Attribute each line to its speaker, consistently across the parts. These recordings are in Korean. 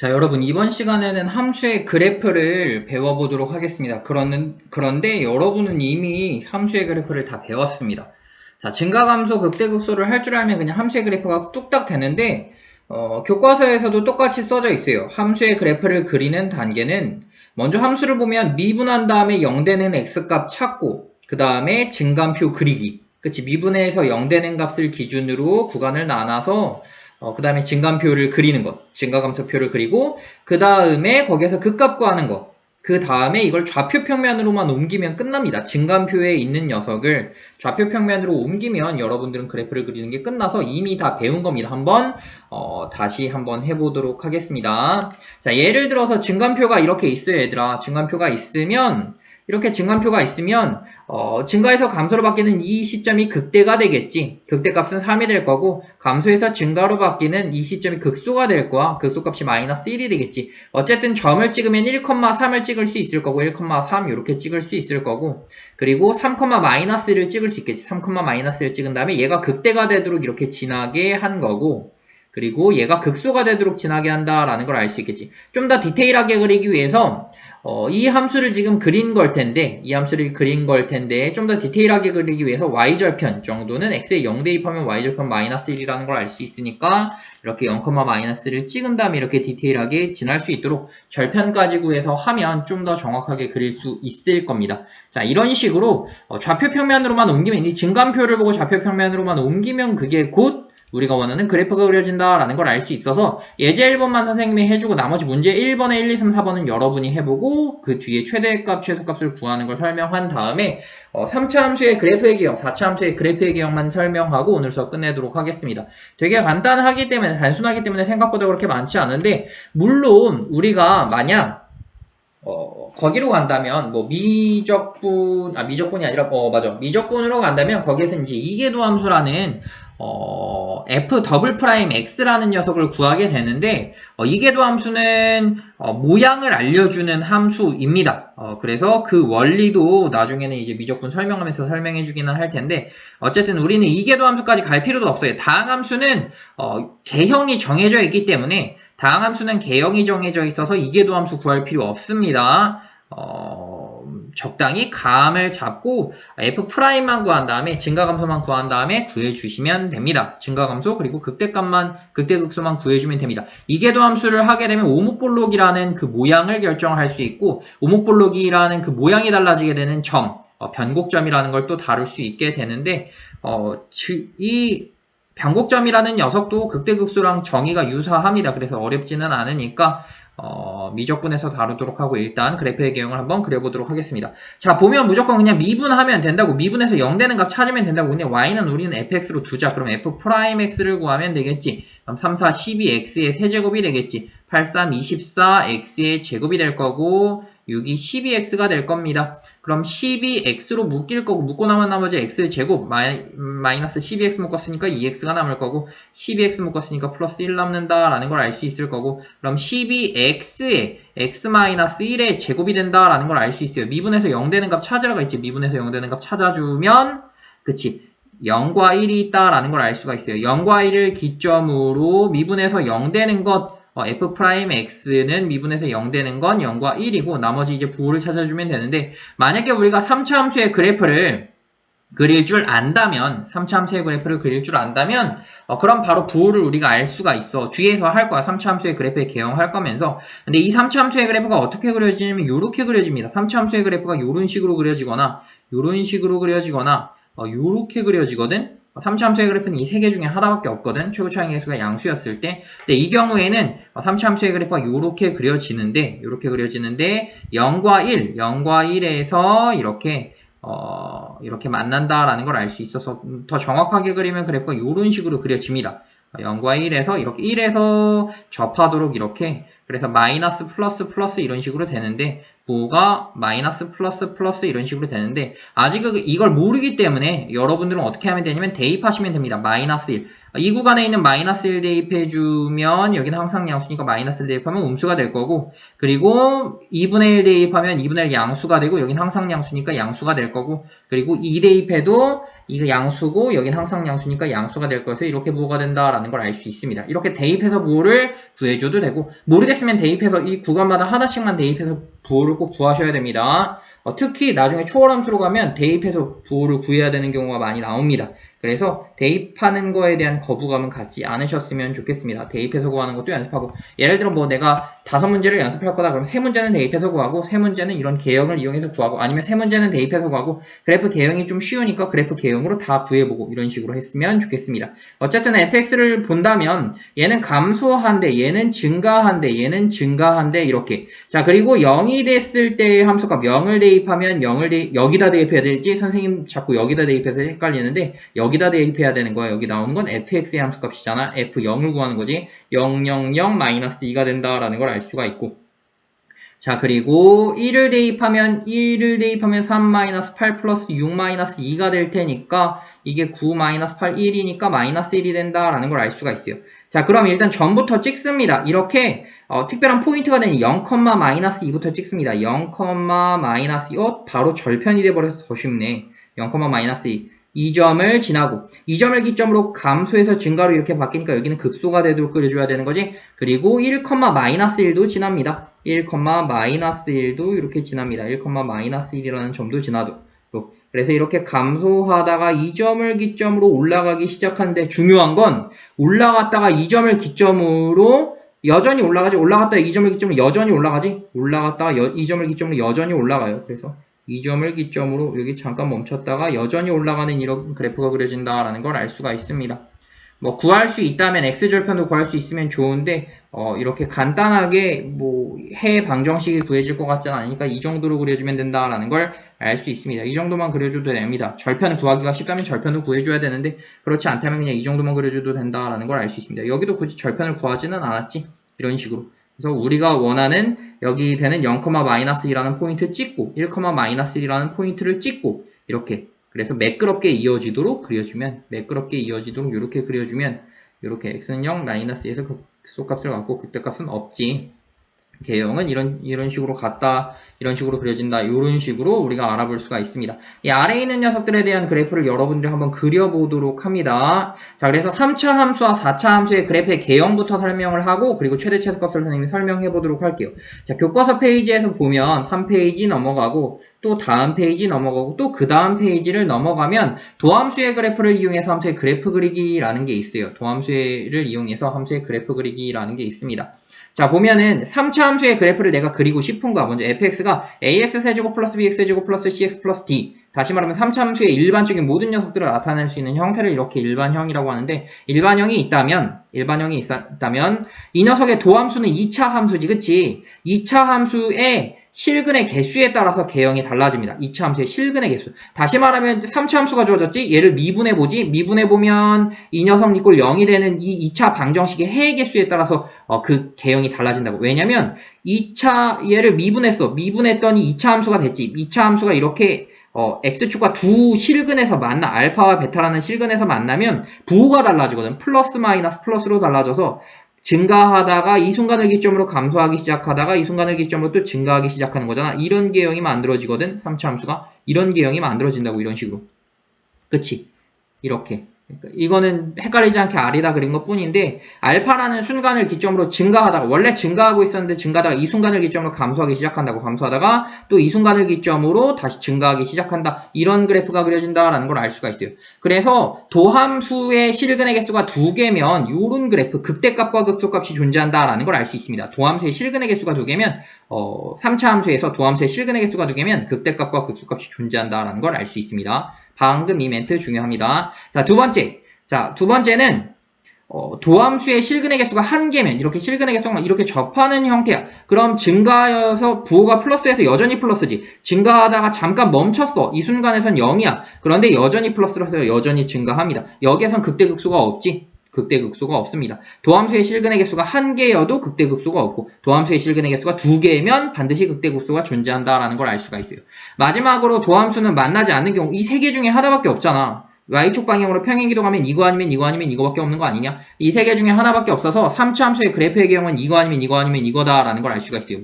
Speaker 1: 자, 여러분, 이번 시간에는 함수의 그래프를 배워보도록 하겠습니다. 그런데 여러분은 이미 함수의 그래프를 다 배웠습니다. 자, 증가감소, 극대극소를 할 줄 알면 그냥 함수의 그래프가 뚝딱 되는데, 교과서에서도 똑같이 써져 있어요. 함수의 그래프를 그리는 단계는 먼저 함수를 보면 미분한 다음에 0되는 x값 찾고, 그 다음에 증감표 그리기. 그치? 미분해서 0되는 값을 기준으로 구간을 나눠서 그 다음에 증감표를 그리는 것, 증가감소표를 그리고 그 다음에 거기에서 극값 구하는 것, 그 다음에 이걸 좌표 평면으로만 옮기면 끝납니다. 증감표에 있는 녀석을 좌표 평면으로 옮기면 여러분들은 그래프를 그리는 게 끝나서 이미 다 배운 겁니다. 다시 한번 해보도록 하겠습니다. 자, 예를 들어서 증감표가 이렇게 있어요, 얘들아. 증감표가 있으면 이렇게 증감표가 있으면 증가에서 감소로 바뀌는 이 시점이 극대가 되겠지. 극대값은 3이 될 거고 감소에서 증가로 바뀌는 이 시점이 극소가 될 거야. 극소값이 마이너스 1이 되겠지. 어쨌든 점을 찍으면 1,3을 찍을 수 있을 거고 1,3 이렇게 찍을 수 있을 거고 그리고 3, 마이너스를 찍을 수 있겠지. 3, 마이너스를 찍은 다음에 얘가 극대가 되도록 이렇게 지나게 한 거고 그리고 얘가 극소가 되도록 지나게 한다라는 걸 알 수 있겠지. 좀 더 디테일하게 그리기 위해서 이 함수를 지금 그린 걸 텐데, 좀 더 디테일하게 그리기 위해서 y절편 정도는 x에 0 대입하면 y절편 마이너스 1이라는 걸 알 수 있으니까, 이렇게 0, 마이너스를 찍은 다음에 이렇게 디테일하게 지날 수 있도록 절편까지 구해서 하면 좀 더 정확하게 그릴 수 있을 겁니다. 자, 이런 식으로 좌표 평면으로만 옮기면, 이 증감표를 보고 좌표 평면으로만 옮기면 그게 곧 우리가 원하는 그래프가 그려진다라는 걸 알 수 있어서 예제 1번만 선생님이 해주고 나머지 문제 1번에 1, 2, 3, 4번은 여러분이 해보고 그 뒤에 최대값, 최소값을 구하는 걸 설명한 다음에 3차 함수의 그래프의 개형, 4차 함수의 그래프의 개형만 설명하고 오늘 수업 끝내도록 하겠습니다. 되게 간단하기 때문에, 단순하기 때문에 생각보다 그렇게 많지 않은데 물론 우리가 만약 거기로 간다면, 미적분이 아니라, 미적분으로 간다면, 거기에서 이제 이계도 함수라는, f 더블 프라임 x라는 녀석을 구하게 되는데, 이계도 함수는, 모양을 알려주는 함수입니다. 그래서 그 원리도 나중에는 이제 미적분 설명하면서 설명해주기는 할 텐데, 어쨌든 우리는 이계도 함수까지 갈 필요도 없어요. 다항함수는, 개형이 정해져 있기 때문에, 다항함수는 개형이 정해져 있어서 이계도 함수 구할 필요 없습니다. 적당히 감을 잡고 f'만 구한 다음에 증가감소만 구한 다음에 구해주시면 됩니다. 증가감소 그리고 극대극소만 구해주면 됩니다. 이계도 함수를 하게 되면 오목볼록이라는 그 모양을 결정할 수 있고 오목볼록이라는 그 모양이 달라지게 되는 점, 변곡점이라는 걸 또 다룰 수 있게 되는데 이 변곡점이라는 녀석도 극대극소랑 정의가 유사합니다. 그래서 어렵지는 않으니까 미적분에서 다루도록 하고 일단 그래프의 개형을 한번 그려보도록 하겠습니다. 자, 보면 무조건 그냥 미분하면 된다고, 미분해서 0 되는 값 찾으면 된다고. 근데 y는 우리는 fx로 두자. 그럼 f'x를 구하면 되겠지. 그럼 3, 4, 12x의 세제곱이 되겠지. 8, 3, 24 x의 제곱이 될 거고 6이 12x가 될 겁니다. 그럼 12x로 묶일 거고 묶고 남은 나머지 x제곱 마이너스 12x 묶었으니까 2x가 남을 거고 12x 묶었으니까 플러스 1 남는다라는 걸 알 수 있을 거고 그럼 12x에 x-1의 제곱이 된다라는 걸 알 수 있어요. 미분해서 0 되는 값 찾으라고 했지. 미분해서 0 되는 값 찾아주면 그치. 0과 1이 있다라는 걸 알 수가 있어요. 0과 1을 기점으로 미분해서 0 되는 것 f'x는 미분해서 0 되는 건 0과 1이고 나머지 이제 부호를 찾아주면 되는데 만약에 우리가 3차 함수의 그래프를 그릴 줄 안다면 3차 함수의 그래프를 그릴 줄 안다면 그럼 바로 부호를 우리가 알 수가 있어. 뒤에서 할 거야. 3차 함수의 그래프의 개형할 거면서 근데 이 3차 함수의 그래프가 어떻게 그려지냐면 이렇게 그려집니다. 3차 함수의 그래프가 이런 식으로 그려지거나 이런 식으로 그려지거나 이렇게 그려지거든. 3차 함수의 그래프는 이 세 개 중에 하나밖에 없거든. 최고 차이 계수가 양수였을 때. 근데 이 경우에는 3차 함수의 그래프가 이렇게 그려지는데 0과 1에서 이렇게 만난다라는 걸 알 수 있어서 더 정확하게 그리면 그래프가 이런 식으로 그려집니다. 0과 1에서 이렇게 1에서 접하도록 이렇게 그래서 마이너스 플러스 이런 식으로 되는데 부호가 마이너스 플러스 이런 식으로 되는데 아직 이걸 모르기 때문에 여러분들은 어떻게 하면 되냐면 대입하시면 됩니다. 마이너스 1 이 구간에 있는 마이너스 1 대입해주면 여기는 항상 양수니까 마이너스 1 대입하면 음수가 될 거고 그리고 2분의 1 대입하면 2분의 1 양수가 되고 여긴 항상 양수니까 양수가 될 거고 그리고 2 대입해도 이거 양수고 여긴 항상 양수니까 양수가 될 거여서 이렇게 부호가 된다라는 걸 알 수 있습니다. 이렇게 대입해서 부호를 구해줘도 되고 모르겠으면 모르겠으면 대입해서 이 구간마다 하나씩만 대입해서 부호를 꼭 구하셔야 됩니다. 특히 나중에 초월함수로 가면 대입해서 부호를 구해야 되는 경우가 많이 나옵니다. 그래서 대입하는 거에 대한 거부감은 갖지 않으셨으면 좋겠습니다. 대입해서 구하는 것도 연습하고, 예를 들어 뭐 내가 5문제를 연습할 거다 그럼 3문제는 대입해서 구하고 3문제는 이런 개형을 이용해서 구하고, 아니면 3문제는 대입해서 구하고 그래프 개형이 좀 쉬우니까 그래프 개형으로 다 구해보고, 이런 식으로 했으면 좋겠습니다. 어쨌든 fx를 본다면 얘는 감소한데 얘는 증가한데 얘는 증가한데 이렇게. 자, 그리고 0이 됐을 때의 함수값 0을 대입하면 여기다 대입해야 되지, 선생님 자꾸 여기다 대입해서 헷갈리는데 여기다 대입해야 되는 거야. 여기 나오는 건 fx의 함수값이잖아. f0을 구하는 거지. 0,0,-2가 된다라는 걸 알 수가 있고, 자, 그리고 1을 대입하면 3-8 플러스 6-2가 될 테니까 이게 9-8 1이니까 마이너스 1이 된다라는 걸 알 수가 있어요. 자, 그럼 일단 전부터 찍습니다. 이렇게 특별한 포인트가 되는 0,-2부터 찍습니다. 0,-2 바로 절편이 돼버려서 더 쉽네. 0,-2 이 점을 지나고, 이 점을 기점으로 감소해서 증가로 이렇게 바뀌니까 여기는 급소가 되도록 그려줘야 되는 거지. 그리고 1,-1도 지납니다. 1,-1도 이렇게 지납니다. 1,-1이라는 점도 지나도록. 그래서 이렇게 감소하다가 이 점을 기점으로 올라가기 시작하는데, 중요한 건 올라갔다가 이 점을 기점으로 여전히 올라가지, 올라갔다가 이 점을 기점으로 여전히 올라가지, 올라갔다가 이 점을 기점으로 여전히 올라가요. 그래서 이 점을 기점으로 여기 잠깐 멈췄다가 여전히 올라가는 이런 그래프가 그려진다라는 걸 알 수가 있습니다. 뭐 구할 수 있다면 x절편도 구할 수 있으면 좋은데 이렇게 간단하게 뭐 해 방정식이 구해질 것 같지는 않으니까 이 정도로 그려주면 된다라는 걸 알 수 있습니다. 이 정도만 그려줘도 됩니다. 절편을 구하기가 쉽다면 절편을 구해줘야 되는데, 그렇지 않다면 그냥 이 정도만 그려줘도 된다라는 걸 알 수 있습니다. 여기도 굳이 절편을 구하지는 않았지, 이런 식으로. 그래서 우리가 원하는 여기 되는 0,-2라는 포인트 찍고 1,-1이라는 포인트를 찍고 이렇게, 그래서 매끄럽게 이어지도록 그려주면, 매끄럽게 이어지도록 이렇게 그려주면, 이렇게 x는 0, 마이너스에서 극소값을 갖고 극대값은 없지, 개형은 이런 식으로 같다, 이런 식으로 그려진다, 이런 식으로 우리가 알아볼 수가 있습니다. 이 아래에 있는 녀석들에 대한 그래프를 여러분들이 한번 그려보도록 합니다. 자, 그래서 3차 함수와 4차 함수의 그래프의 개형부터 설명을 하고, 그리고 최대 최소값을 선생님이 설명해 보도록 할게요. 자, 교과서 페이지에서 보면 한 페이지 넘어가고 또 다음 페이지 넘어가고 또 그 다음 페이지를 넘어가면 도함수의 그래프를 이용해서 함수의 그래프 그리기라는 게 있어요. 도함수를 이용해서 함수의 그래프 그리기라는 게 있습니다. 자, 보면은 3차 함수의 그래프를 내가 그리고 싶은 거야. 먼저 fx가 ax세제곱 플러스 bx세제곱 플러스 cx 플러스 d, 다시 말하면 3차 함수의 일반적인 모든 녀석들을 나타낼 수 있는 형태를 이렇게 일반형이라고 하는데, 일반형이 있다면 이 녀석의 도함수는 2차 함수지, 그치? 2차 함수의 실근의 개수에 따라서 개형이 달라집니다. 2차 함수의 실근의 개수. 다시 말하면 3차 함수가 주어졌지? 얘를 미분해보지? 미분해보면 이 녀석 이꼴 0이 되는 이 2차 방정식의 해의 개수에 따라서 그 개형이 달라진다고. 왜냐면 2차 얘를 미분했더니 2차 함수가 됐지. 2차 함수가 이렇게 x축과 두 실근에서 만나, 알파와 베타라는 실근에서 만나면 부호가 달라지거든. 플러스 마이너스 플러스로 달라져서 증가하다가 이 순간을 기점으로 감소하기 시작하다가 이 순간을 기점으로 또 증가하기 시작하는 거잖아. 이런 개형이 만들어지거든. 3차 함수가 이런 개형이 만들어진다고, 이런 식으로. 그치? 이렇게. 그러니까 이거는 헷갈리지 않게 R이다 그린 것 뿐인데, 알파라는 순간을 기점으로 증가하다가, 원래 증가하고 있었는데 증가하다가 이 순간을 기점으로 감소하기 시작한다고, 감소하다가 또 이 순간을 기점으로 다시 증가하기 시작한다, 이런 그래프가 그려진다라는 걸 알 수가 있어요. 그래서 도함수의 실근의 개수가 2개면 요런 그래프, 극대값과 극소값이 존재한다라는 걸 알 수 있습니다. 도함수의 실근의 개수가 2개면 3차 함수에서 도함수의 실근의 개수가 2개면 극대값과 극소값이 존재한다라는 걸 알 수 있습니다. 방금 이 멘트 중요합니다. 자, 두 번째는 도함수의 실근의 개수가 1개면 이렇게 실근의 개수가 이렇게 접하는 형태야. 그럼 증가해서 부호가 플러스에서 여전히 플러스지. 증가하다가 잠깐 멈췄어. 이 순간에선 0이야. 그런데 여전히 플러스라서 여전히 증가합니다. 여기에선 극대극소가 없지. 극대극소가 없습니다. 도함수의 실근의 개수가 1개여도 극대극소가 없고, 도함수의 실근의 개수가 2개면 반드시 극대극소가 존재한다라는 걸 알 수가 있어요. 마지막으로 도함수는 만나지 않는 경우, 이 3개 중에 하나밖에 없잖아. y축 방향으로 평행이동하면 이거 아니면 이거 아니면 이거밖에 없는 거 아니냐? 이 세 개 중에 하나밖에 없어서 3차 함수의 그래프의 개형은 이거 아니면 이거 아니면 이거다라는 걸 알 수가 있어요.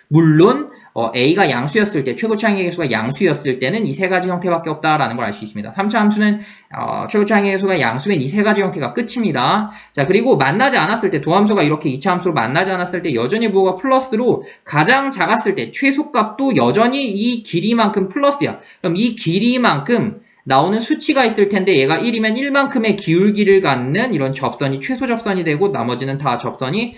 Speaker 1: 물론 a가 양수였을 때, 최고 차항의 개수가 양수였을 때는 이 세 가지 형태밖에 없다라는 걸 알 수 있습니다. 3차 함수는 최고 차항의 개수가 양수면 이 세 가지 형태가 끝입니다. 자, 그리고 만나지 않았을 때, 도함수가 이렇게 2차 함수로 만나지 않았을 때 여전히 부호가 플러스로 가장 작았을 때 최소값도 여전히 이 길이만큼 플러스야. 그럼 이 길이만큼 나오는 수치가 있을 텐데 얘가 1이면 1만큼의 기울기를 갖는 이런 접선이 최소 접선이 되고 나머지는 다 접선이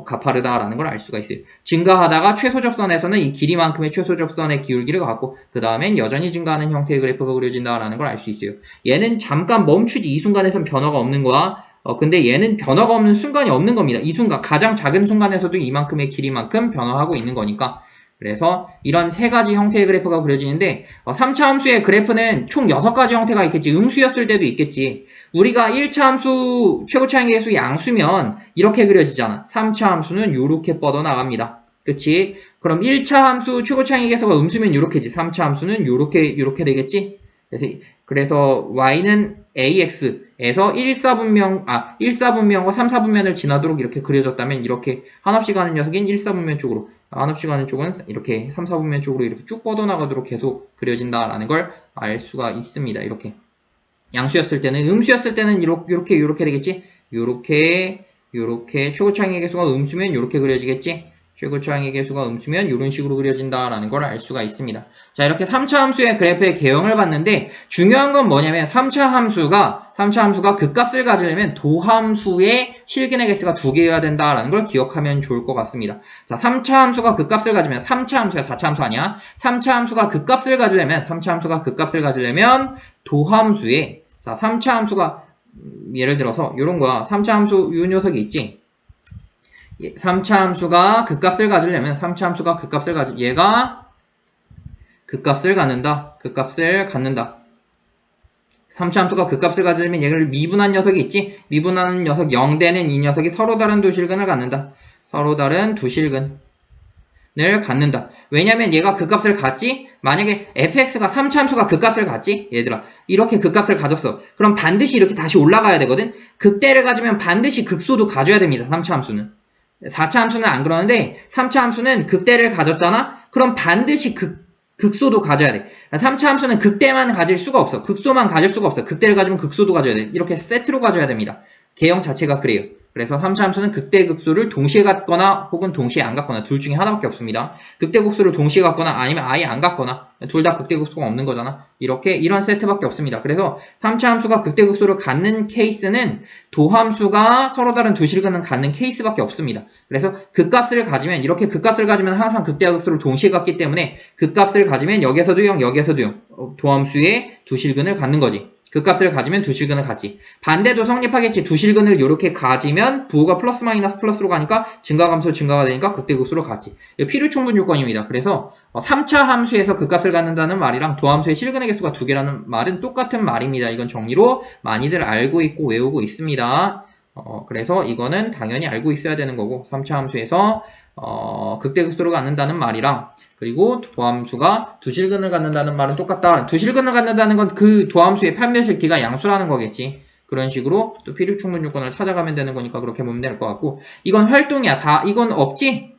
Speaker 1: 가파르다라는 걸 알 수가 있어요. 증가하다가 최소 접선에서는 이 길이만큼의 최소 접선의 기울기를 갖고 그 다음엔 여전히 증가하는 형태의 그래프가 그려진다라는 걸 알 수 있어요. 얘는 잠깐 멈추지 이 순간에선 변화가 없는 거야. 근데 얘는 변화가 없는 순간이 없는 겁니다. 이 순간 가장 작은 순간에서도 이만큼의 길이만큼 변화하고 있는 거니까. 그래서 이런 세 가지 형태의 그래프가 그려지는데 3차 함수의 그래프는 총 6가지 형태가 있겠지. 음수였을 때도 있겠지. 우리가 1차 함수 최고차항의 개수 양수면 이렇게 그려지잖아. 3차 함수는 이렇게 뻗어나갑니다. 그치? 그럼 1차 함수 최고차항의 개수가 음수면 이렇게지. 3차 함수는 이렇게 되겠지? 그래서 y는 ax에서 1사분면과 3사분면을 지나도록 이렇게 그려졌다면 이렇게 한없이 가는 녀석인 1사분면 쪽으로, 한없이 가는 쪽은 이렇게 3사분면 쪽으로 이렇게 쭉 뻗어나가도록 계속 그려진다라는 걸 알 수가 있습니다. 이렇게 양수였을 때는, 음수였을 때는 이렇게 되겠지? 요렇게 최고차항의 개수가 음수면 이렇게 그려지겠지? 최고차항의 개수가 음수면 이런 식으로 그려진다라는 걸 알 수가 있습니다. 자, 이렇게 3차 함수의 그래프의 개형을 봤는데 중요한 건 뭐냐면 3차 함수가 극값을 가지려면 도함수의 실근의 개수가 2개여야 된다라는 걸 기억하면 좋을 것 같습니다. 자, 3차 함수가 극값을 가지면 3차 함수야, 4차 함수 아니야? 3차 함수가 극값을 가지려면 도함수의, 자, 3차 함수가 예를 들어서 이런 거야. 3차 함수 이 녀석이 있지? 3차 함수가 극값을 가지려면 얘가 극값을 갖는다. 3차 함수가 극값을 가지려면 얘를 미분한 녀석이 있지? 미분하는 녀석 0대는 이 녀석이 서로 다른 두 실근을 갖는다. 왜냐면 얘가 극값을 갖지? 만약에 fx가 3차 함수가 극값을 갖지? 얘들아, 이렇게 극값을 가졌어. 그럼 반드시 이렇게 다시 올라가야 되거든? 극대를 가지면 반드시 극소도 가져야 됩니다. 3차 함수는. 4차 함수는 안 그러는데 3차 함수는 극대를 가졌잖아? 그럼 반드시 극소도 가져야 돼. 3차 함수는 극대만 가질 수가 없어. 극소만 가질 수가 없어. 극대를 가지면 극소도 가져야 돼. 이렇게 세트로 가져야 됩니다. 개형 자체가 그래요. 그래서 3차 함수는 극대 극소를 동시에 갖거나 혹은 동시에 안 갖거나 둘 중에 하나밖에 없습니다. 극대 극소를 동시에 갖거나 아니면 아예 안 갖거나 둘 다 극대 극소가 없는 거잖아. 이런 세트밖에 없습니다. 그래서 3차 함수가 극대 극소를 갖는 케이스는 도함수가 서로 다른 두 실근을 갖는 케이스밖에 없습니다. 그래서 극값을 가지면 항상 극대 극소를 동시에 갖기 때문에 극값을 가지면 여기서도 0, 여기서도 0 도함수의 두 실근을 갖는 거지. 극값을 가지면 두 실근을 갖지. 반대도 성립하겠지. 두 실근을 이렇게 가지면 부호가 플러스 마이너스 플러스로 가니까 증가가 되니까 극대극소로 갖지. 필요충분 요건입니다. 그래서 3차 함수에서 극값을 갖는다는 말이랑 도함수의 실근의 개수가 2개라는 말은 똑같은 말입니다. 이건 정리로 많이들 알고 있고 외우고 있습니다. 그래서 이거는 당연히 알고 있어야 되는 거고 3차 함수에서 극대극소로 갖는다는 말이랑 그리고 도함수가 두 실근을 갖는다는 말은 똑같다. 두 실근을 갖는다는 건 그 도함수의 판별식 D가 양수라는 거겠지. 그런 식으로 또 필요충분 요건을 찾아가면 되는 거니까 그렇게 보면 될 것 같고 이건 활동이야. 이건 없지?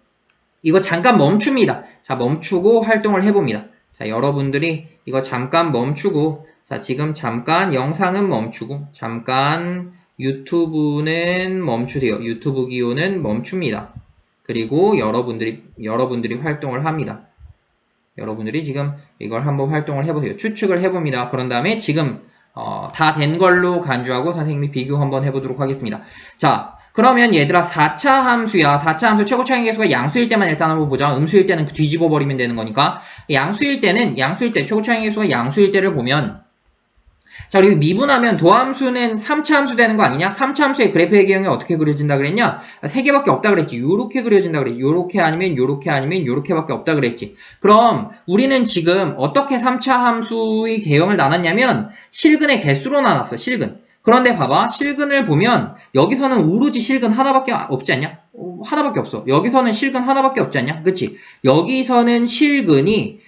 Speaker 1: 이거 잠깐 멈춥니다. 자, 멈추고 활동을 해봅니다. 자, 여러분들이 이거 잠깐 멈추고 자, 지금 잠깐 영상은 멈추고 잠깐 유튜브는 멈추세요. 유튜브 기호는 멈춥니다. 그리고 여러분들이 활동을 합니다. 여러분들이 지금 이걸 한번 활동을 해보세요. 추측을 해봅니다. 그런 다음에 지금 다 된 걸로 간주하고 선생님이 비교 한번 해보도록 하겠습니다. 자, 그러면 얘들아 4차 함수야. 4차 함수 최고차항의 개수가 양수일 때만 일단 한번 보자. 음수일 때는 뒤집어 버리면 되는 거니까. 양수일 때 최고차항의 개수가 양수일 때를 보면 자, 우리 미분하면 도함수는 3차 함수 되는 거 아니냐? 3차 함수의 그래프의 개형이 어떻게 그려진다 그랬냐? 3개밖에 없다 그랬지. 요렇게 그려진다 그랬지. 요렇게 아니면 요렇게밖에 없다 그랬지. 그럼 우리는 지금 어떻게 3차 함수의 개형을 나눴냐면 실근의 개수로 나눴어. 실근. 그런데 봐봐. 실근을 보면 여기서는 오로지 실근 하나밖에 없지 않냐? 하나밖에 없어. 여기서는 실근 하나밖에 없지 않냐? 그치? 여기서는 실근이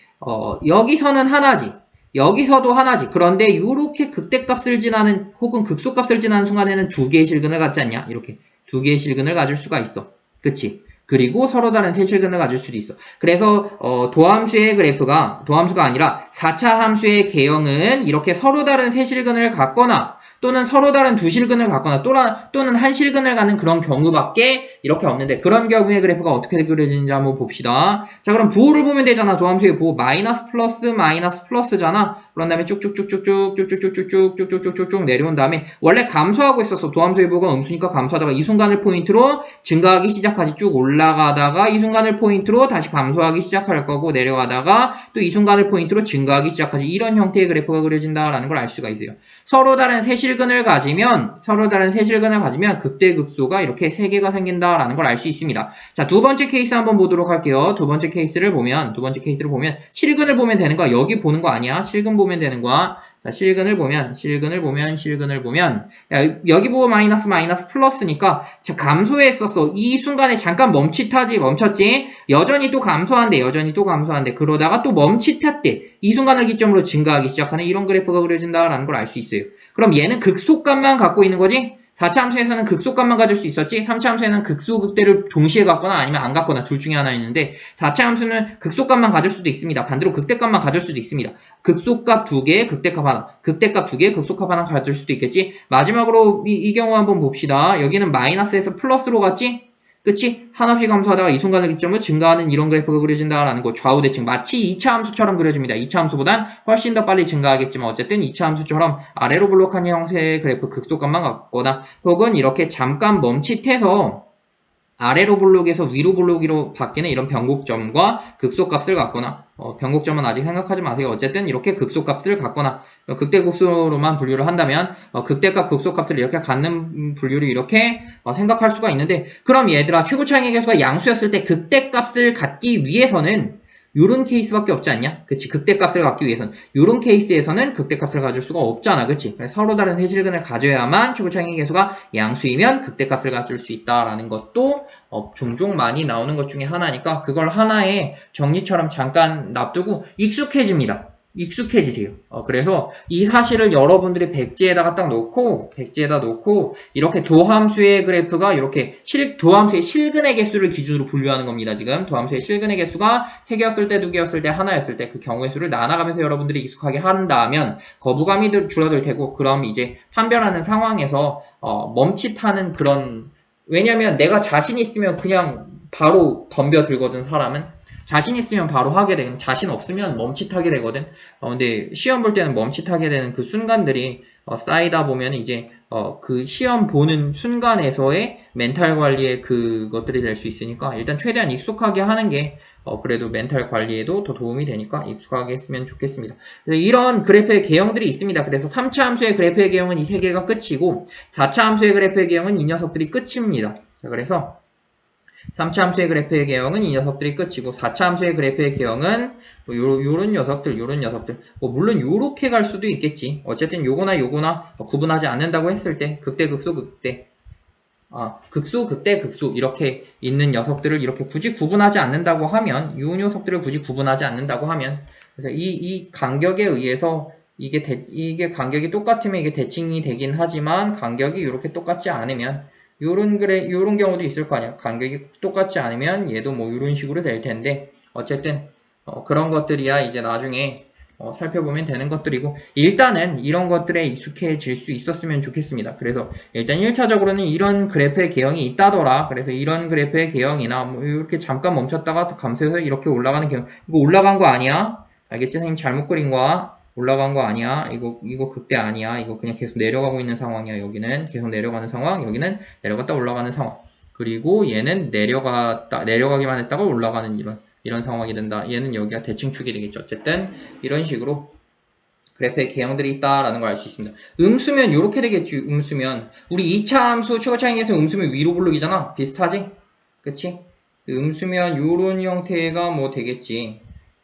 Speaker 1: 여기서는 하나지. 여기서도 하나지. 그런데 이렇게 극대값을 지나는 혹은 극소값을 지나는 순간에는 두 개의 실근을 갖지 않냐? 이렇게 두 개의 실근을 가질 수가 있어. 그치? 그리고 서로 다른 세 실근을 가질 수도 있어. 그래서 도함수의 그래프가 도함수가 아니라 4차 함수의 개형은 이렇게 서로 다른 세 실근을 갖거나 또는 서로 다른 두 실근을 갖거나 또는 한 실근을 갖는 그런 경우밖에 이렇게 없는데, 그런 경우의 그래프가 어떻게 그려지는지 한번 봅시다. 자, 그럼 부호를 보면 되잖아. 도함수의 부호 마이너스 플러스잖아. 그런 다음에 쭉쭉쭉쭉쭉쭉쭉쭉쭉쭉쭉쭉쭉쭉 내려온 다음에 원래 감소하고 있었어. 도함수의 부호가 음수니까 감소하다가 이 순간을 포인트로 증가하기 시작하지. 쭉 올라가다가 이 순간을 포인트로 다시 감소하기 시작할 거고, 내려가다가 또 이 순간을 포인트로 증가하기 시작하지. 이런 형태의 그래프가 그려진다라는 걸 알 수가 있어요. 서로 다른 세 실근을 가지면 극대극소가 이렇게 세 개가 생긴다라는 걸 알 수 있습니다. 자, 두 번째 케이스 한번 보도록 할게요. 두 번째 케이스를 보면 실근을 보면 되는 거야. 여기 보는 거 아니야. 실근 보면 되는 거야. 자, 실근을 보면 야, 여기 보고 마이너스 플러스니까 자, 감소했었어. 이 순간에 잠깐 멈췄지. 여전히 또 감소한대. 그러다가 또 멈칫했대. 이 순간을 기점으로 증가하기 시작하는 이런 그래프가 그려진다라는 걸 알 수 있어요. 그럼 얘는 극소값만 갖고 있는 거지? 4차 함수에서는 극소값만 가질 수 있었지, 3차 함수에는 극소, 극대를 동시에 갖거나 아니면 안 갖거나 둘 중에 하나 있는데, 4차 함수는 극소값만 가질 수도 있습니다. 반대로 극대값만 가질 수도 있습니다. 극소값 2개, 극대값 하나, 극대값 2개, 극소값 하나 가질 수도 있겠지. 마지막으로 이 경우 한번 봅시다. 여기는 마이너스에서 플러스로 갔지? 그치? 한없이 감소하다가 이 순간을 기점으로 증가하는 이런 그래프가 그려진다라는 거. 좌우 대칭 마치 2차 함수처럼 그려집니다. 2차 함수보단 훨씬 더 빨리 증가하겠지만 어쨌든 2차 함수처럼 아래로 블록하는 형태의 그래프 극소값만 갖거나 혹은 이렇게 잠깐 멈칫해서 아래로 블록에서 위로 블록으로 바뀌는 이런 변곡점과 극소값을 갖거나, 변곡점은 아직 생각하지 마세요. 어쨌든 이렇게 극소값을 갖거나, 극대극소로만 분류를 한다면 극대값 극소값을 이렇게 갖는 분류를 이렇게 생각할 수가 있는데, 그럼 얘들아, 최고 차이의 개수가 양수였을 때 극대값을 갖기 위해서는 요런 케이스밖에 없지 않냐? 그치? 극대값을 갖기 위해서는 요런 케이스에서는 극대값을 가질 수가 없잖아. 그치? 서로 다른 세실근을 가져야만 최고차이 개수가 양수이면 극대값을 가질 수 있다라는 것도 종종 많이 나오는 것 중에 하나니까, 그걸 하나의 정리처럼 잠깐 놔두고 익숙해지세요. 그래서 이 사실을 여러분들이 백지에다가 딱 놓고, 이렇게 도함수의 그래프가 이렇게 도함수의 실근의 개수를 기준으로 분류하는 겁니다. 지금 도함수의 실근의 개수가 3개였을 때, 2개였을 때, 하나였을 때 그 경우의 수를 나눠가면서 여러분들이 익숙하게 한다면 거부감이 줄어들 테고, 그럼 이제 판별하는 상황에서 멈칫하는 그런, 왜냐면 내가 자신 있으면 그냥 바로 덤벼들거든. 사람은 자신 있으면 바로 하게 되는, 자신 없으면 멈칫하게 되거든. 근데 시험 볼 때는 멈칫하게 되는 그 순간들이 쌓이다 보면 이제 그 시험 보는 순간에서의 멘탈 관리의 그것들이 될 수 있으니까, 일단 최대한 익숙하게 하는 게 그래도 멘탈 관리에도 더 도움이 되니까 익숙하게 했으면 좋겠습니다. 그래서 이런 그래프의 개형들이 있습니다. 그래서 3차 함수의 그래프의 개형은 이 3개가 끝이고, 4차 함수의 그래프의 개형은 이 녀석들이 끝입니다. 자, 그래서 3차 함수의 그래프의 개형은 이 녀석들이 끝이고, 4차 함수의 그래프의 개형은 뭐 요런 녀석들, 뭐 물론 요렇게 갈 수도 있겠지. 어쨌든 요거나 구분하지 않는다고 했을 때 극대, 극소, 극대, 극소, 극대, 극소 이렇게 있는 녀석들을 이렇게 굳이 구분하지 않는다고 하면, 요 녀석들을 굳이 구분하지 않는다고 하면, 그래서 이 간격에 의해서 이게 간격이 똑같으면 이게 대칭이 되긴 하지만, 간격이 이렇게 똑같지 않으면 요런 경우도 있을 거 아니야. 간격이 똑같지 않으면 얘도 뭐 요런 식으로 될 텐데, 어쨌든 그런 것들이야 이제 나중에 살펴보면 되는 것들이고, 일단은 이런 것들에 익숙해질 수 있었으면 좋겠습니다. 그래서 일단 1차적으로는 이런 그래프의 개형이 있다더라. 그래서 이런 그래프의 개형이나 뭐 이렇게 잠깐 멈췄다가 감소해서 이렇게 올라가는 개형, 이거 올라간 거 아니야? 알겠지? 선생님 잘못 그린 거야. 올라간 거 아니야. 이거 극대 아니야. 이거 그냥 계속 내려가고 있는 상황이야. 여기는 계속 내려가는 상황, 여기는 내려갔다 올라가는 상황. 그리고 얘는 내려가기만 했다가 올라가는 이런 상황이 된다. 얘는 여기가 대칭축이 되겠죠. 어쨌든 이런 식으로 그래프의 개형들이 있다라는 걸 알 수 있습니다. 음수면 이렇게 되겠지. 음수면 우리 2차 함수 최고차이에서 음수면 위로 블록이잖아. 비슷하지? 그치? 음수면 요런 형태가 뭐 되겠지.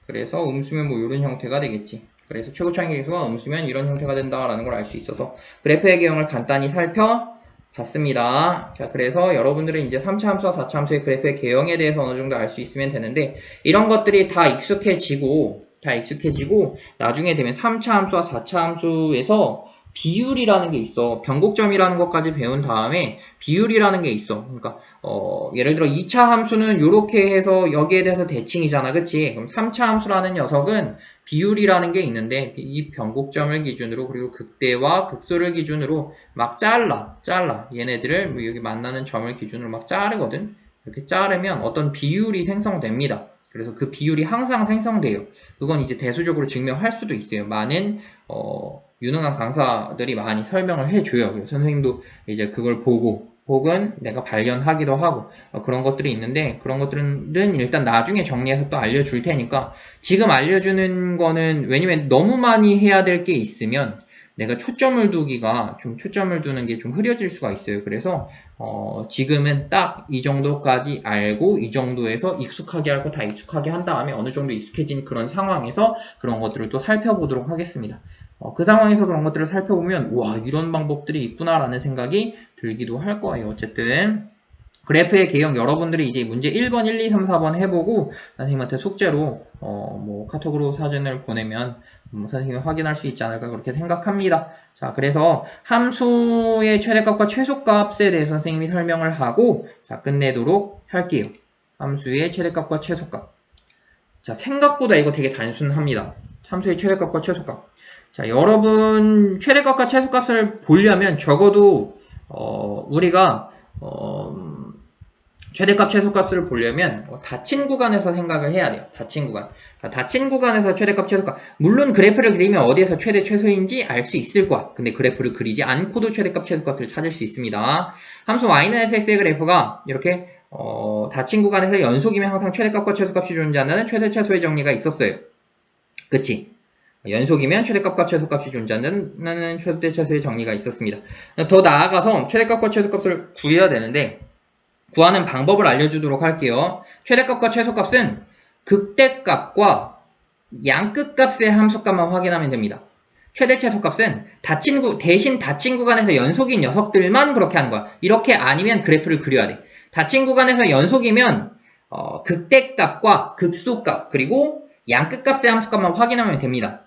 Speaker 1: 그래서 음수면 뭐 요런 형태가 되겠지. 그래서 최고차이 개수가 음수면 이런 형태가 된다라는 걸 알 수 있어서 그래프의 개형을 간단히 살펴봤습니다. 자, 그래서 여러분들은 이제 3차 함수와 4차 함수의 그래프의 개형에 대해서 어느 정도 알 수 있으면 되는데, 이런 것들이 다 익숙해지고 다 익숙해지고 나중에 되면 3차 함수와 4차 함수에서 비율이라는 게 있어. 변곡점이라는 것까지 배운 다음에 비율이라는 게 있어. 그러니까 예를 들어 2차 함수는 이렇게 해서 여기에 대해서 대칭이잖아. 그치? 그럼 3차 함수라는 녀석은 비율이라는 게 있는데 이 변곡점을 기준으로 그리고 극대와 극소를 기준으로 막 잘라. 얘네들을 여기 만나는 점을 기준으로 막 자르거든. 이렇게 자르면 어떤 비율이 생성됩니다. 그래서 그 비율이 항상 생성돼요. 그건 이제 대수적으로 증명할 수도 있어요. 많은 유능한 강사들이 많이 설명을 해줘요. 그래서 선생님도 이제 그걸 보고 혹은 내가 발견하기도 하고 그런 것들이 있는데 그런 것들은 일단 나중에 정리해서 또 알려줄 테니까 지금 알려주는 거는 왜냐면 너무 많이 해야 될 게 있으면 내가 초점을 두는 게 좀 흐려질 수가 있어요. 그래서 지금은 딱 이 정도까지 알고 이 정도에서 익숙하게 할 거 다 익숙하게 한 다음에 어느 정도 익숙해진 그런 상황에서 그런 것들을 또 살펴보도록 하겠습니다. 그 상황에서 그런 것들을 살펴보면 와 이런 방법들이 있구나라는 생각이 들기도 할 거예요. 어쨌든 그래프의 개형 여러분들이 이제 문제 1번, 1, 2, 3, 4번 해보고 선생님한테 숙제로 뭐 카톡으로 사진을 보내면 선생님이 확인할 수 있지 않을까 그렇게 생각합니다. 자, 그래서 함수의 최대값과 최소값에 대해서 선생님이 설명을 하고 자, 끝내도록 할게요. 함수의 최대값과 최소값. 자, 생각보다 이거 되게 단순합니다. 함수의 최대값과 최소값. 자, 여러분 최대값과 최소값을 보려면 적어도 우리가 최대값, 최소값을 보려면 닫힌 구간에서 생각을 해야 돼요. 닫힌 구간. 자, 닫힌 구간에서 최대값, 최소값. 물론 그래프를 그리면 어디에서 최대, 최소인지 알 수 있을 거야. 근데 그래프를 그리지 않고도 최대값, 최소값을 찾을 수 있습니다. 함수 y는 fx의 그래프가 이렇게 닫힌 구간에서 연속이면 항상 최대값과 최소값이 존재한다는 최대, 최소의 정리가 있었어요. 그치? 연속이면 최대값과 최소값이 존재한다는 최대, 최소의 정리가 있었습니다. 더 나아가서 최대값과 최소값을 구해야 되는데 구하는 방법을 알려주도록 할게요. 최대값과 최소값은 극대값과 양끝값의 함수값만 확인하면 됩니다. 최대 최소값은 대신 닫힌 구간에서 연속인 녀석들만 그렇게 하는 거야. 이렇게 아니면 그래프를 그려야 돼. 닫힌 구간에서 연속이면 극대값과 극소값 그리고 양끝값의 함수값만 확인하면 됩니다.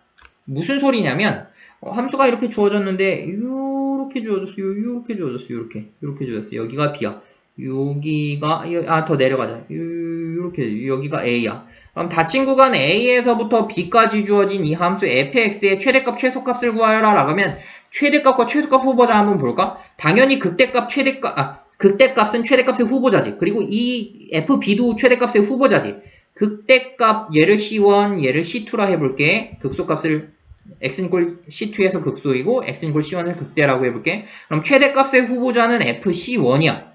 Speaker 1: 무슨 소리냐면 함수가 이렇게 주어졌는데 이렇게 주어졌어요. 이렇게 주어졌어요. 여기가 B야. 여기가 더 내려가자. 이렇게 여기가 A야. 그럼 닫힌 구간 A에서부터 B까지 주어진 이 함수 fx의 최대값 최소값을 구하여라 라고 하면 최대값과 최소값 후보자 한번 볼까? 당연히 극대값은 최대값의 후보자지. 그리고 이 fb도 최대값의 후보자지. 극대값 얘를 C1 얘를 C2라 해볼게. 극소값을 x는 C2에서 극소이고 x는 C1을 극대라고 해볼게. 그럼 최대값의 후보자는 fc1이야.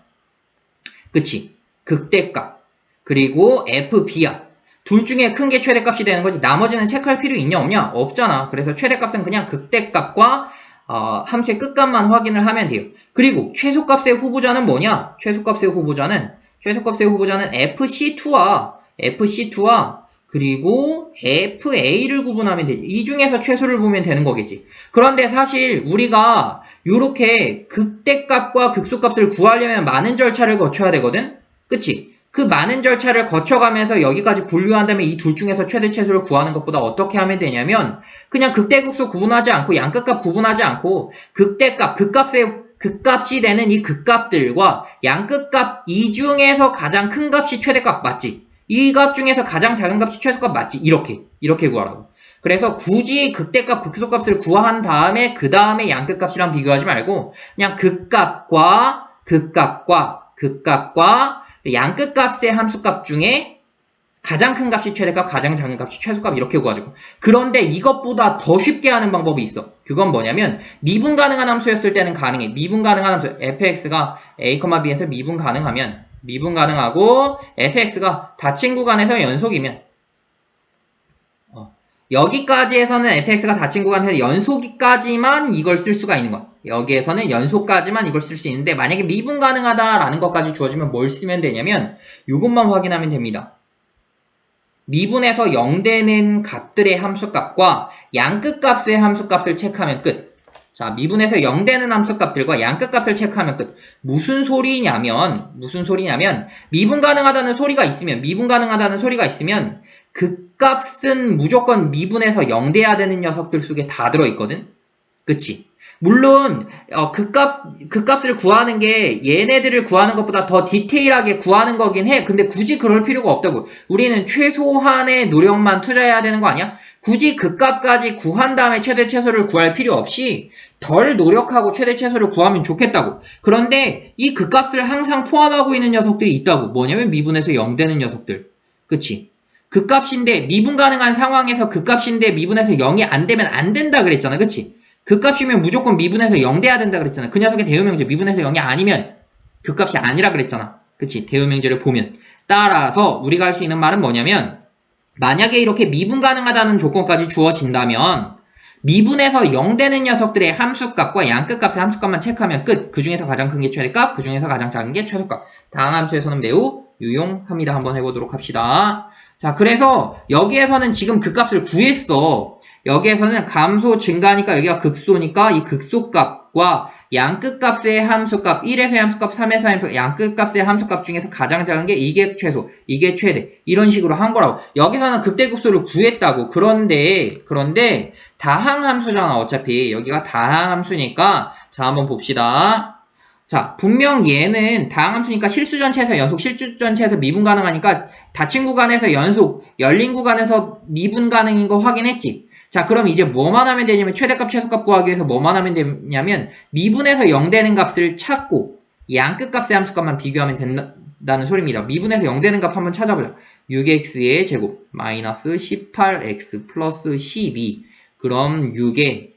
Speaker 1: 그치? 극대값. 그리고 fb야. 둘 중에 큰 게 최대값이 되는 거지. 나머지는 체크할 필요 있냐 없냐? 없잖아. 그래서 최대값은 그냥 극대값과 함수의 끝값만 확인을 하면 돼요. 그리고 최소값의 후보자는 뭐냐? 최소값의 후보자는 fc2와 그리고 fa를 구분하면 되지. 이 중에서 최소를 보면 되는 거겠지. 그런데 사실 우리가 요렇게 극대값과 극소값을 구하려면 많은 절차를 거쳐야 되거든? 그치? 그 많은 절차를 거쳐가면서 여기까지 분류한 다음에 이 둘 중에서 최대 최소를 구하는 것보다 어떻게 하면 되냐면 그냥 극대 극소 구분하지 않고 양끝값 구분하지 않고 극대값, 극값이 되는 이 극값들과 양끝값 이 중에서 가장 큰 값이 최대값 맞지? 이 값 중에서 가장 작은 값이 최소값 맞지? 이렇게 구하라고. 그래서 굳이 극대값, 극소값을 구한 다음에 그 다음에 양끝값이랑 비교하지 말고 그냥 극값과 양끝값의 함수값 중에 가장 큰 값이 최대값, 가장 작은 값이 최소값 이렇게 구하죠. 그런데 이것보다 더 쉽게 하는 방법이 있어. 그건 뭐냐면 미분 가능한 함수였을 때는 가능해. 미분 가능한 함수 fx가 a, b에서 미분 가능하고 fx가 닫힌 구간에서 연속이면 여기까지에서는 fx가 닫힌 구간에서 연속까지만 이걸 쓸 수가 있는 거야. 여기에서는 연속까지만 이걸 쓸 수 있는데 만약에 미분 가능하다라는 것까지 주어지면 뭘 쓰면 되냐면 이것만 확인하면 됩니다. 미분에서 0되는 값들의 함수값과 양끝값의 함수값을 체크하면 끝. 자, 미분에서 0되는 함수값들과 양끝값을 체크하면 끝. 무슨 소리냐면 미분 가능하다는 소리가 있으면 극값은 무조건 미분해서 0 돼야 되는 녀석들 속에 다 들어있거든? 그치? 물론 극값을 구하는 게 얘네들을 구하는 것보다 더 디테일하게 구하는 거긴 해. 근데 굳이 그럴 필요가 없다고. 우리는 최소한의 노력만 투자해야 되는 거 아니야? 굳이 극값까지 구한 다음에 최대 최소를 구할 필요 없이 덜 노력하고 최대 최소를 구하면 좋겠다고. 그런데 이 극값을 항상 포함하고 있는 녀석들이 있다고. 뭐냐면 미분해서 0 되는 녀석들. 그치? 극값인데 미분 가능한 상황에서 극값인데 미분해서 0이 안 되면 안 된다 그랬잖아. 그치? 극값이면 무조건 미분해서 0 돼야 된다 그랬잖아. 그 녀석의 대응명제 미분해서 0이 아니면 극값이 아니라 그랬잖아. 그치? 대응명제를 보면. 따라서 우리가 할 수 있는 말은 뭐냐면 만약에 이렇게 미분 가능하다는 조건까지 주어진다면 미분해서 0 되는 녀석들의 함수값과 양끝값의 함수값만 체크하면 끝. 그 중에서 가장 큰 게 최대값, 그 중에서 가장 작은 게 최소값. 다항 함수에서는 매우 유용합니다. 한번 해보도록 합시다. 자, 그래서 여기에서는 지금 극값을 구했어. 여기에서는 감소 증가니까 여기가 극소니까 이 극소값과 양끝값의 함수값 1에서의 함수값 3에서의 함수값 양끝값의 함수값 중에서 가장 작은 게 이게 최소 이게 최대 이런 식으로 한 거라고. 여기서는 극대극소를 구했다고. 그런데 다항 함수잖아. 어차피 여기가 다항 함수니까 자 한번 봅시다. 자, 분명 얘는 다항 함수니까 실수 전체에서 연속, 실수 전체에서 미분 가능하니까 닫힌 구간에서 연속, 열린 구간에서 미분 가능인 거 확인했지. 자, 그럼 이제 뭐만 하면 되냐면 최대값, 최소값 구하기 위해서 뭐만 하면 되냐면 미분해서 0 되는 값을 찾고 양끝값의 함수값만 비교하면 된다는 소리입니다. 미분해서 0 되는 값 한번 찾아보자. 6x의 제곱 마이너스 18x 플러스 12 그럼 6에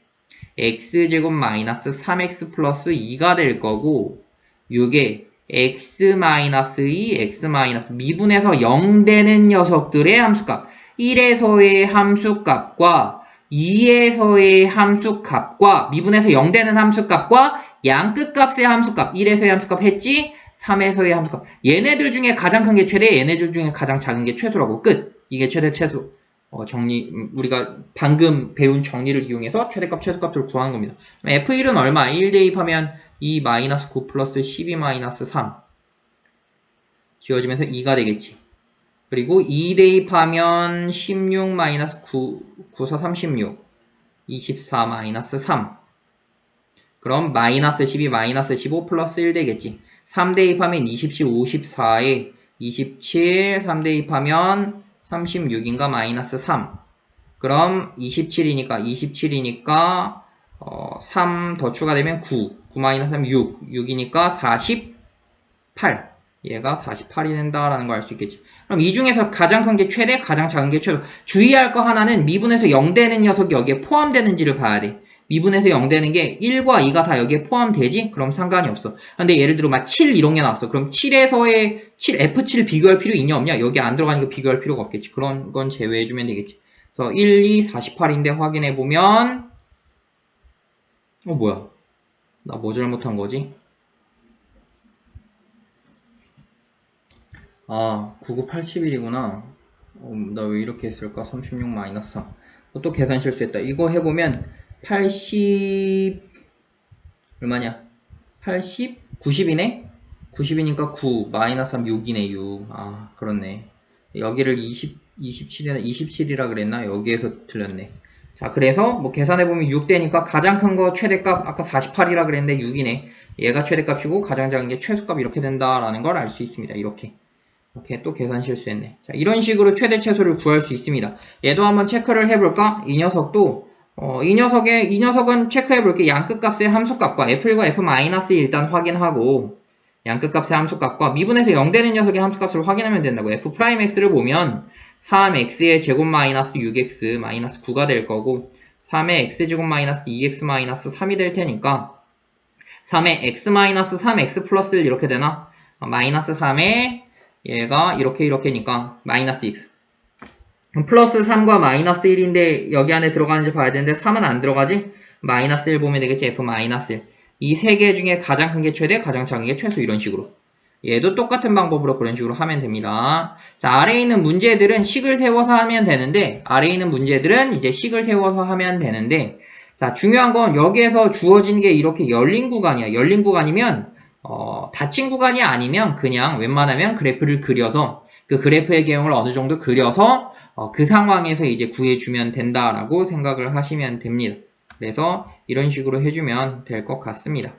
Speaker 1: x제곱 마이너스 3x 플러스 2가 될 거고 6에 x 마이너스 2, x 마이너스 미분해서 0 되는 녀석들의 함수값 1에서의 함수값과 2에서의 함수값과 미분해서 0 되는 함수값과 양끝값의 함수값 1에서의 함수값 했지? 3에서의 함수값 얘네들 중에 가장 큰 게 최대 얘네들 중에 가장 작은 게 최소라고. 끝. 이게 최대 최소 우리가 방금 배운 정리를 이용해서 최대값 최소값을 구하는 겁니다. F1은 얼마? 1 대입하면 2 마이너스 9 플러스 12 마이너스 3 지워지면서 2가 되겠지. 그리고 2 대입하면 16 마이너스 9, 9사 36, 24 마이너스 3. 그럼 마이너스 12 마이너스 15 플러스 1 되겠지. 3 대입하면 27, 54에 27, 3 대입하면 36인가 마이너스 3. 그럼 27이니까 3 더 추가되면 9, 9 마이너스 3, 6, 6이니까 48. 얘가 48이 된다라는 걸 알 수 있겠지. 그럼 이 중에서 가장 큰 게 최대, 가장 작은 게 최소. 주의할 거 하나는 미분해서 0 되는 녀석이 여기에 포함되는지를 봐야 돼. 미분해서 0 되는 게 1과 2가 다 여기에 포함되지? 그럼 상관이 없어. 근데 예를 들어 막 7 이런 게 나왔어. 그럼 7에서의 7, F7 비교할 필요 있냐 없냐? 여기 안 들어가니까 비교할 필요가 없겠지. 그런 건 제외해주면 되겠지. 그래서 1, 2, 48인데 확인해보면 뭐야? 나 뭐 잘못한 거지? 9981이구나. 나 왜 이렇게 했을까? 36 마이너스 3. 또 계산 실수했다. 이거 해보면 80 얼마냐? 80? 90이네? 90이니까 9 마이너스 3 6이네 6. 그렇네. 여기를 27이라 그랬나? 여기에서 틀렸네. 자, 그래서 뭐 계산해보면 6대니까 가장 큰 거 최대값 아까 48이라 그랬는데 6이네. 얘가 최대값이고 가장 작은 게 최소값 이렇게 된다라는 걸 알 수 있습니다. 이렇게 또 계산 실수했네. 자, 이런 식으로 최대 최소를 구할 수 있습니다. 얘도 한번 체크를 해볼까? 이 녀석도 이 녀석은 체크해볼게. 양끝값의 함수값과 F1과 F- 일단 확인하고 양끝값의 함수값과 미분해서 0 되는 녀석의 함수값을 확인하면 된다고. F'X를 보면 3X의 제곱 마이너스 6X 마이너스 9가 될 거고 3의 X제곱 마이너스 2X 마이너스 3이 될 테니까 3의 X 마이너스 3X 플러스 1 이렇게 되나? 마이너스 3의 얘가 이렇게니까 마이너스 x 플러스 3과 마이너스 1인데 여기 안에 들어가는지 봐야 되는데 3은 안 들어가지? 마이너스 1 보면 되겠지. F 마이너스 1 이 세 개 중에 가장 큰 게 최대, 가장 작은 게 최소 이런 식으로 얘도 똑같은 방법으로 그런 식으로 하면 됩니다. 자, 아래에 있는 문제들은 식을 세워서 하면 되는데 자, 중요한 건 여기에서 주어진 게 이렇게 열린 구간이야. 열린 구간이면 닫힌 구간이 아니면 그냥 웬만하면 그래프를 그려서 그 그래프의 개형을 어느 정도 그려서 그 상황에서 이제 구해주면 된다라고 생각을 하시면 됩니다. 그래서 이런 식으로 해주면 될 것 같습니다.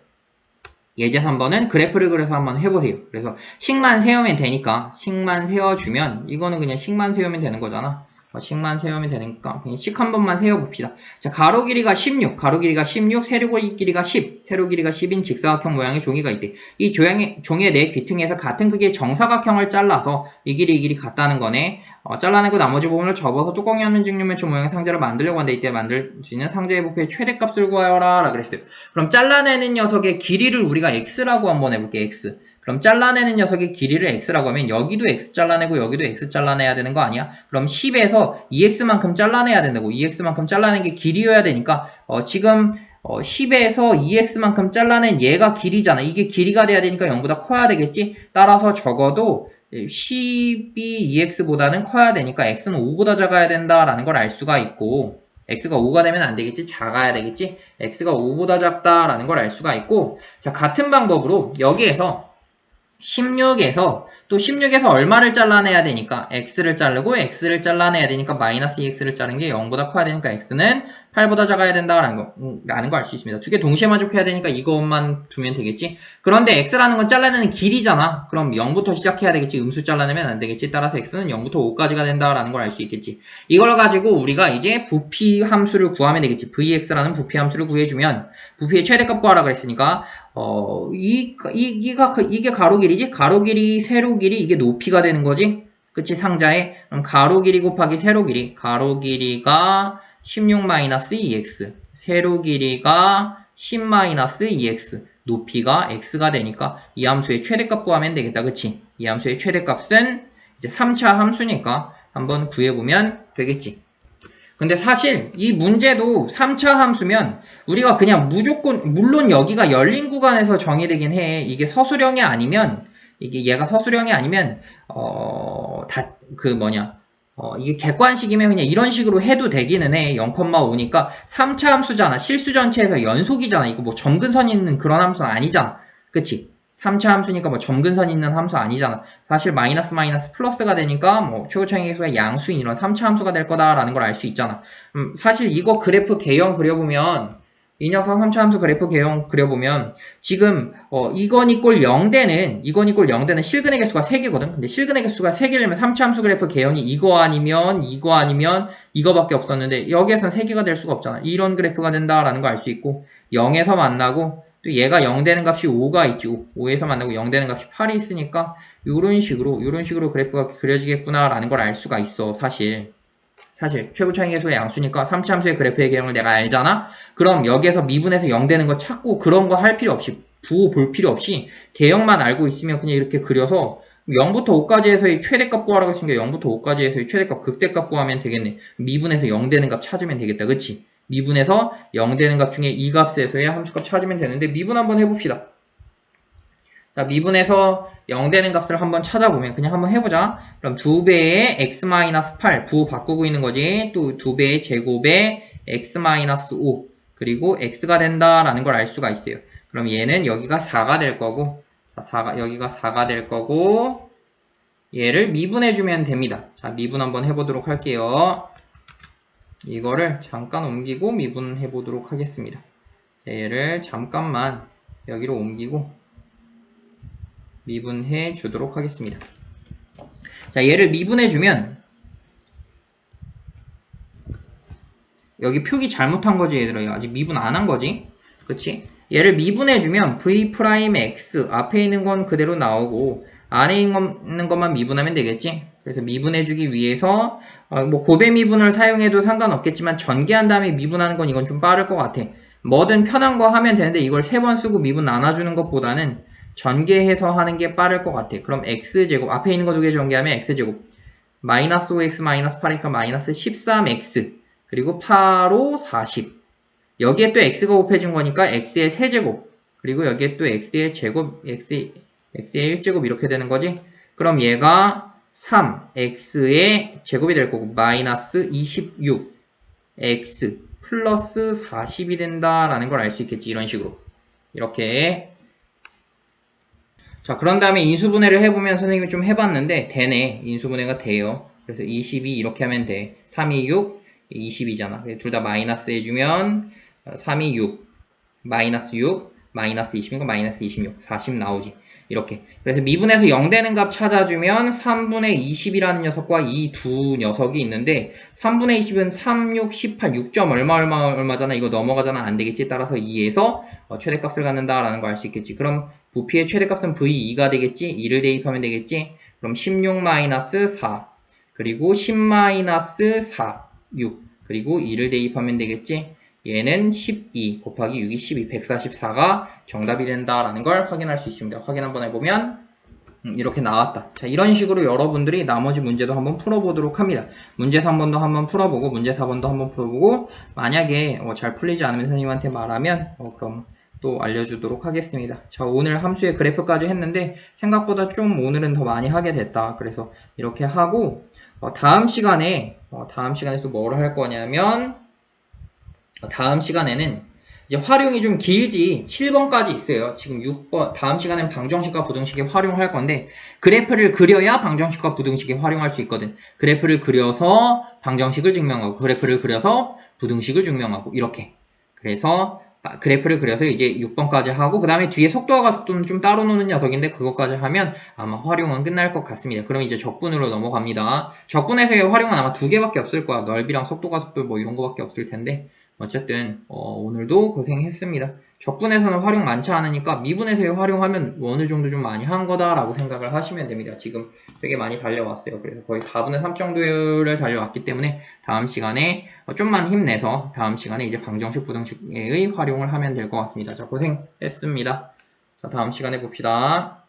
Speaker 1: 예제 3번은 그래프를 그려서 한번 해보세요. 그래서 식만 세우면 되니까 식만 세워주면 이거는 그냥 식만 세우면 되는 거잖아. 식만 세우면 되니까 그냥 식 한 번만 세워봅시다. 자, 가로 길이가 16, 가로 길이가 16, 세로 길이가 10, 세로 길이가 10인 직사각형 모양의 종이가 있대. 이 종이의 네 귀퉁이에서 같은 크기의 정사각형을 잘라서 이 길이 같다는 거네. 잘라내고 나머지 부분을 접어서 뚜껑이 없는 직육면체 모양의 상자를 만들려고 하는데 이때 만들 수 있는 상자의 부피의 최대값을 구하여라 라 그랬어요. 그럼 잘라내는 녀석의 길이를 우리가 x라고 한번 해볼게요. x. 그럼 잘라내는 녀석의 길이를 x라고 하면 여기도 x 잘라내고 여기도 x 잘라내야 되는 거 아니야? 그럼 10에서 2x만큼 잘라내야 된다고. 2x만큼 잘라낸 게 길이여야 되니까 지금 10에서 2x만큼 잘라낸 얘가 길이잖아. 이게 길이가 돼야 되니까 0보다 커야 되겠지? 따라서 적어도 10이 2x보다는 커야 되니까 x는 5보다 작아야 된다라는 걸 알 수가 있고 x가 5가 되면 안 되겠지? 작아야 되겠지? x가 5보다 작다라는 걸 알 수가 있고 자 같은 방법으로 여기에서 16에서 얼마를 잘라내야 되니까 x를 자르고 x를 잘라내야 되니까 마이너스 2x를 자른 게 0보다 커야 되니까 x는 8보다 작아야 된다라는 거 알 수 있습니다. 두 개 동시에 만족해야 되니까 이것만 두면 되겠지. 그런데 x라는 건 잘라내는 길이잖아. 그럼 0부터 시작해야 되겠지. 음수 잘라내면 안 되겠지. 따라서 x는 0부터 5까지가 된다라는 걸 알 수 있겠지. 이걸 가지고 우리가 이제 부피 함수를 구하면 되겠지. vx라는 부피 함수를 구해주면 부피의 최대값 구하라 그랬으니까 이게 가로 길이지? 가로 길이, 세로 길이, 이게 높이가 되는 거지? 그치? 상자에. 그럼 가로 길이 곱하기 세로 길이. 가로 길이가 16-2x. 세로 길이가 10-2x. 높이가 x가 되니까 이 함수의 최대값 구하면 되겠다. 그치? 이 함수의 최대값은 이제 3차 함수니까 한번 구해보면 되겠지. 근데 사실 이 문제도 3차 함수면 우리가 그냥 무조건 물론 여기가 열린 구간에서 정의되긴 해. 이게 서술형이 아니면 얘가 서술형이 아니면 이게 객관식이면 그냥 이런 식으로 해도 되기는 해. 0,5니까 3차 함수잖아. 실수 전체에서 연속이잖아. 이거 뭐 점근선 있는 그런 함수는 아니잖아. 그치? 3차 함수니까 뭐 점근선 있는 함수 아니잖아. 사실 마이너스 플러스가 되니까 뭐 최고차항의 계수가 양수인 이런 3차 함수가 될 거다라는 걸 알 수 있잖아. 사실 이거 그래프 개형 그려보면 이 녀석 3차 함수 그래프 개형 그려보면 지금 이건 이꼴 0되는 실근의 개수가 3개거든. 근데 실근의 개수가 3개려면 3차 함수 그래프 개형이 이거 아니면 이거밖에 없었는데 여기에선 3개가 될 수가 없잖아. 이런 그래프가 된다라는 거 알 수 있고 0에서 만나고 또 얘가 0 되는 값이 5가 있지. 5에서 만나고 0 되는 값이 8이 있으니까 이런 식으로 그래프가 그려지겠구나라는 걸 알 수가 있어. 사실 최고차항 계수의 양수니까 3차 함수의 그래프의 개형을 내가 알잖아? 그럼 여기에서 미분해서 0 되는 거 찾고 그런 거 할 필요 없이 부호 볼 필요 없이 개형만 알고 있으면 그냥 이렇게 그려서 0부터 5까지 해서의 최대값 구하라고 했으니까 0부터 5까지 해서의 최대값 극대값 구하면 되겠네. 미분해서 0 되는 값 찾으면 되겠다. 그치? 미분해서 0 되는 값 중에 이 값에서의 함수값 찾으면 되는데 미분 한번 해봅시다. 자, 미분해서 0 되는 값을 한번 찾아보면 그냥 한번 해보자. 그럼 2배의 x-8 부호 바꾸고 있는 거지. 또 2배의 제곱에 x-5 그리고 x가 된다라는 걸 알 수가 있어요. 그럼 얘는 여기가 4가 될 거고 여기가 4가 될 거고 얘를 미분해주면 됩니다. 자, 미분 한번 해보도록 할게요. 이거를 잠깐 옮기고 미분해 보도록 하겠습니다. 자, 얘를 잠깐만 여기로 옮기고 미분해 주도록 하겠습니다. 자, 얘를 미분해 주면 여기 표기 잘못한 거지 얘들아. 아직 미분 안 한 거지. 그치? 얘를 미분해 주면 v'(x) 앞에 있는 건 그대로 나오고 안에 있는 것만 미분하면 되겠지? 그래서 미분해주기 위해서 뭐 곱의 미분을 사용해도 상관없겠지만 전개한 다음에 미분하는 건 이건 좀 빠를 것 같아. 뭐든 편한 거 하면 되는데 이걸 3번 쓰고 미분 나눠주는 것보다는 전개해서 하는 게 빠를 것 같아. 그럼 x제곱 앞에 있는 거 두 개 전개하면 x제곱 마이너스 5x 마이너스 8이니까 마이너스 13x 그리고 8, 5, 40 여기에 또 x가 곱해진 거니까 x의 세제곱 그리고 여기에 또 x의 제곱 x의 1제곱 이렇게 되는 거지. 그럼 얘가 3x의 제곱이 될 거고 마이너스 26x 플러스 40이 된다라는 걸 알 수 있겠지. 이런 식으로 이렇게 자, 그런 다음에 인수분해를 해보면 선생님이 좀 해봤는데 되네. 인수분해가 돼요. 그래서 22 이렇게 하면 돼. 3, 2, 6, 22잖아. 둘 다 마이너스 해주면 3, 2, 6, 마이너스 6, 마이너스 20이니까 마이너스 26, 40 나오지. 이렇게. 그래서 미분에서 0 되는 값 찾아주면 3분의 20이라는 녀석과 이 두 녀석이 있는데 3분의 20은 3, 6, 18, 6점 얼마잖아. 이거 넘어가잖아. 안 되겠지. 따라서 2에서 최대값을 갖는다라는 걸 알 수 있겠지. 그럼 부피의 최대값은 V2가 되겠지. 2를 대입하면 되겠지. 그럼 16 마이너스 4 그리고 10 마이너스 4, 6 그리고 2를 대입하면 되겠지. 얘는 12 곱하기 6이 12, 144가 정답이 된다라는 걸 확인할 수 있습니다. 확인 한번 해보면 이렇게 나왔다. 자, 이런 식으로 여러분들이 나머지 문제도 한번 풀어보도록 합니다. 문제 3번도 한번 풀어보고 문제 4번도 한번 풀어보고 만약에 잘 풀리지 않으면 선생님한테 말하면 그럼 또 알려주도록 하겠습니다. 자, 오늘 함수의 그래프까지 했는데 생각보다 좀 오늘은 더 많이 하게 됐다. 그래서 이렇게 하고 다음 시간에 또 뭘 할 거냐면 다음 시간에는 이제 활용이 좀 길지 7번까지 있어요. 지금 6번 다음 시간엔 방정식과 부등식에 활용할 건데 그래프를 그려야 방정식과 부등식에 활용할 수 있거든. 그래프를 그려서 방정식을 증명하고 그래프를 그려서 부등식을 증명하고 이렇게. 그래서 그래프를 그려서 이제 6번까지 하고 그 다음에 뒤에 속도와 가속도는 좀 따로 노는 녀석인데 그것까지 하면 아마 활용은 끝날 것 같습니다. 그럼 이제 적분으로 넘어갑니다. 적분에서의 활용은 아마 2개밖에 없을 거야. 넓이랑 속도 가속도 뭐 이런 거밖에 없을 텐데 어쨌든 오늘도 고생했습니다. 적분에서는 활용 많지 않으니까 미분에서의 활용하면 어느 정도 좀 많이 한 거다라고 생각을 하시면 됩니다. 지금 되게 많이 달려왔어요. 그래서 거의 4분의 3 정도를 달려왔기 때문에 다음 시간에 좀만 힘내서 다음 시간에 이제 방정식, 부등식의 활용을 하면 될 것 같습니다. 자, 고생했습니다. 자, 다음 시간에 봅시다.